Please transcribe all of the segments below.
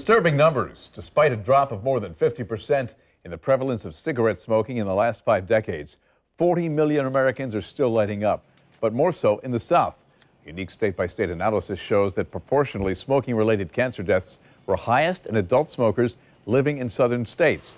Disturbing numbers. Despite a drop of more than 50% in the prevalence of cigarette smoking in the last 5 decades, 40 million Americans are still lighting up, but more so in the South. A unique state-by-state analysis shows that proportionally smoking-related cancer deaths were highest in adult smokers living in southern states.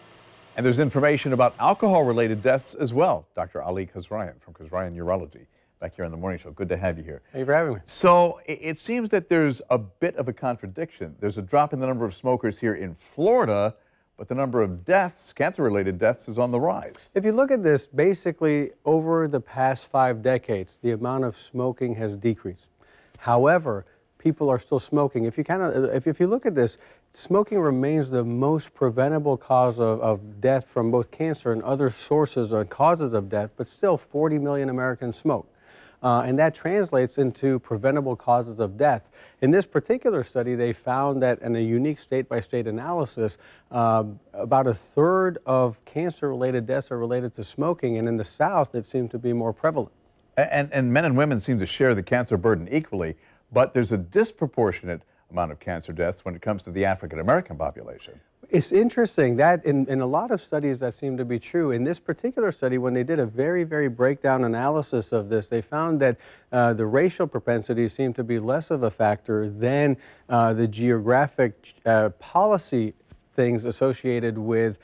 And there's information about alcohol-related deaths as well. Dr. Ali Kasraeian from Kasraeian Urology, back here on the morning show. Good to have you here. Thank you for having me. So it seems that there's a bit of a contradiction. There's a drop in the number of smokers here in Florida, but the number of deaths, cancer-related deaths, is on the rise. If you look at this, basically over the past 5 decades, the amount of smoking has decreased. However, people are still smoking. If you look at this, smoking remains the most preventable cause of death from both cancer and other sources or causes of death, but still 40 million Americans smoke. And that translates into preventable causes of death. In this particular study, they found that in a unique state-by-state analysis, about a third of cancer-related deaths are related to smoking, and in the South, it seemed to be more prevalent. And men and women seem to share the cancer burden equally, but there's a disproportionate amount of cancer deaths when it comes to the African-American population. It's interesting that in a lot of studies that seem to be true. In this particular study, when they did a very, very breakdown analysis of this, they found that the racial propensities seem to be less of a factor than the geographic policy things associated with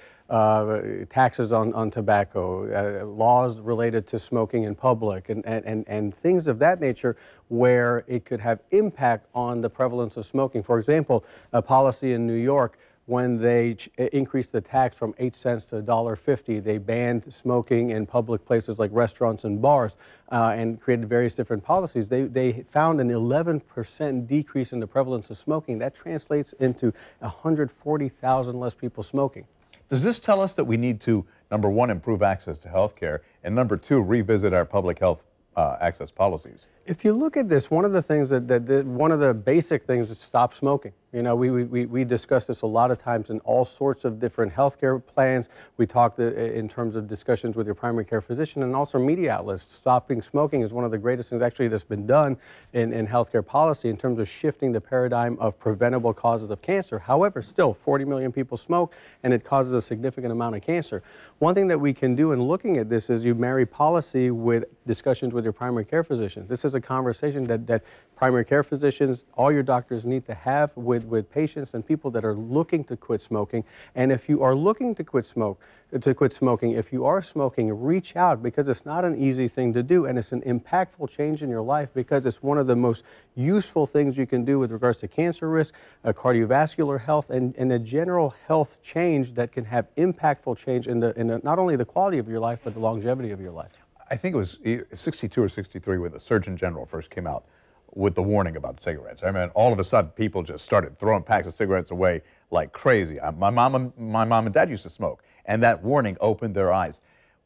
taxes on tobacco, laws related to smoking in public, and things of that nature where it could have impact on the prevalence of smoking. For example, a policy in New York, when they increased the tax from 8 cents to $1.50, they banned smoking in public places like restaurants and bars and created various different policies. They found an 11% decrease in the prevalence of smoking. That translates into 140,000 less people smoking. Does this tell us that we need to, number one, improve access to health care, and number two, revisit our public health access policies? If you look at this, one of the things one of the basic things is stop smoking. You know, we discuss this a lot of times in all sorts of different healthcare plans. We talk in terms of discussions with your primary care physician and also media outlets. Stopping smoking is one of the greatest things actually that's been done in healthcare policy in terms of shifting the paradigm of preventable causes of cancer. However, still 40 million people smoke and it causes a significant amount of cancer. One thing that we can do in looking at this is you marry policy with discussions with your primary care physician. This is a conversation that primary care physicians, all your doctors need to have with patients and people that are looking to quit smoking. And if you are looking to quit smoking, if you are smoking, reach out, because it's not an easy thing to do, and it's an impactful change in your life because it's one of the most useful things you can do with regards to cancer risk, cardiovascular health, and a general health change that can have impactful change in not only the quality of your life, but the longevity of your life. I think it was 62 or 63 when the Surgeon General first came out with the warning about cigarettes. I mean, all of a sudden, people just started throwing packs of cigarettes away like crazy. My mom and dad used to smoke, and that warning opened their eyes.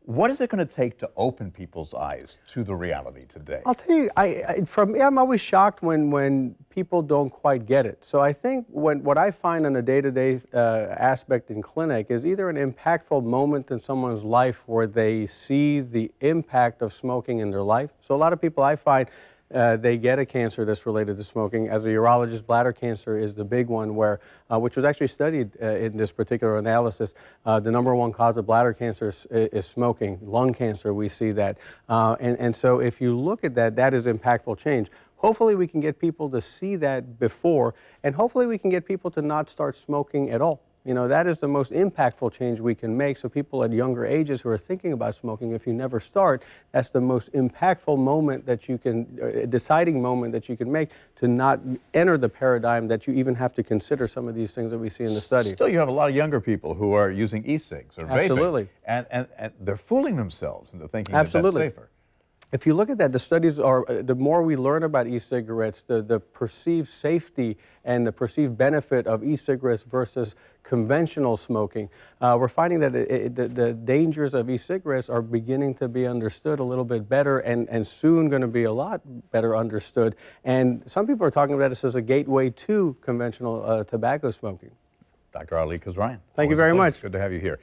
What is it going to take to open people's eyes to the reality today? I'll tell you, I'm always shocked when people don't quite get it. So I think what I find on a day-to-day aspect in clinic is either an impactful moment in someone's life where they see the impact of smoking in their life. So a lot of people I find they get a cancer that's related to smoking. As a urologist, bladder cancer is the big one where, which was actually studied in this particular analysis. The #1 cause of bladder cancer is smoking. Lung cancer, we see that. And so if you look at that, that is impactful change. Hopefully we can get people to see that before, and hopefully we can get people to not start smoking at all. You know, that is the most impactful change we can make. So people at younger ages who are thinking about smoking, if you never start, that's the most impactful moment that you can, deciding moment that you can make to not enter the paradigm that you even have to consider some of these things that we see in the study. Still, you have a lot of younger people who are using e-cigs or vaping. Absolutely. And they're fooling themselves into thinking Absolutely. that that's safer. If you look at that, the studies are, the more we learn about e-cigarettes, the perceived safety and the perceived benefit of e-cigarettes versus conventional smoking, we're finding that the dangers of e-cigarettes are beginning to be understood a little bit better and soon going to be a lot better understood. And some people are talking about this as a gateway to conventional tobacco smoking. Dr. Ali Kasraeian. Thank you very much. Good to have you here.